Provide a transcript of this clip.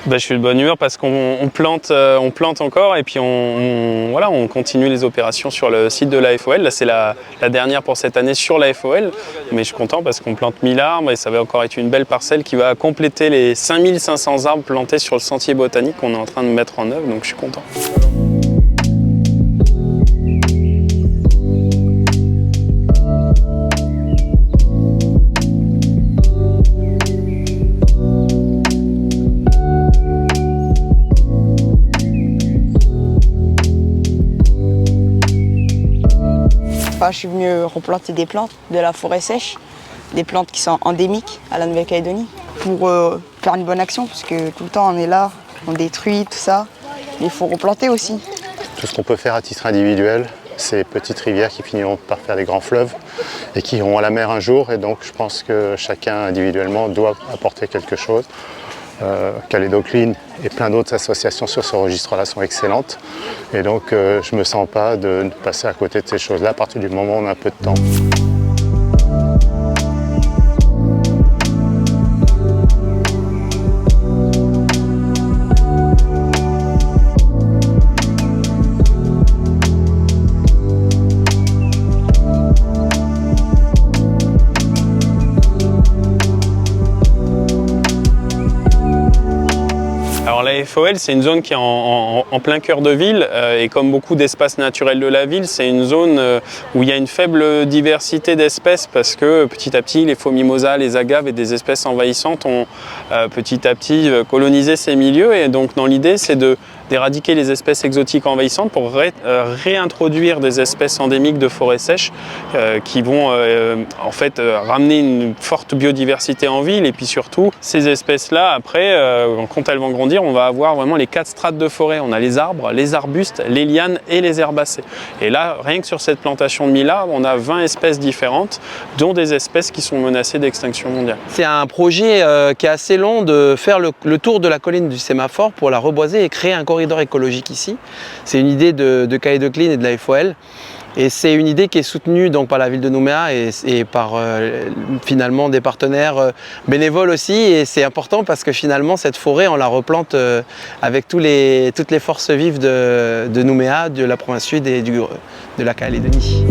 Je suis de bonne humeur parce qu'on plante encore et puis voilà, on continue les opérations sur le site de la FOL. Là, c'est la dernière pour cette année sur la FOL. Mais je suis content parce qu'on plante 1000 arbres et ça va encore être une belle parcelle qui va compléter les 5500 arbres plantés sur le sentier botanique qu'on est en train de mettre en œuvre. Donc je suis content. Je suis venu replanter des plantes de la forêt sèche, des plantes qui sont endémiques à la Nouvelle-Calédonie, pour faire une bonne action, parce que tout le temps on est là, on détruit tout ça, mais il faut replanter aussi. Tout ce qu'on peut faire à titre individuel, ces petites rivières qui finiront par faire des grands fleuves et qui iront à la mer un jour, et donc je pense que chacun individuellement doit apporter quelque chose. Calédo Clean et plein d'autres associations sur ce registre-là sont excellentes. Et donc je ne me sens pas de passer à côté de ces choses-là à partir du moment où on a un peu de temps. Alors la FOL, c'est une zone qui est en plein cœur de ville et comme beaucoup d'espaces naturels de la ville, c'est une zone où il y a une faible diversité d'espèces parce que petit à petit les faux mimosas, les agaves et des espèces envahissantes ont petit à petit colonisé ces milieux et donc dans l'idée c'est d'éradiquer les espèces exotiques envahissantes pour réintroduire des espèces endémiques de forêts sèches qui vont en fait ramener une forte biodiversité en ville et puis surtout ces espèces-là après quand elles vont grandir on va avoir vraiment les 4 strates de forêt. On a les arbres, les arbustes, les lianes et les herbacées. Et là rien que sur cette plantation de 1000 arbres on a 20 espèces différentes dont des espèces qui sont menacées d'extinction mondiale. C'est un projet qui est assez long de faire le tour de la colline du Sémaphore pour la reboiser et créer un corridor écologique ici. C'est une idée de Calédo Clean et de la FOL. Et c'est une idée qui est soutenue donc par la ville de Nouméa et par finalement des partenaires bénévoles aussi. Et c'est important parce que finalement cette forêt on la replante avec toutes les forces vives de Nouméa, de la province sud et de la Calédonie.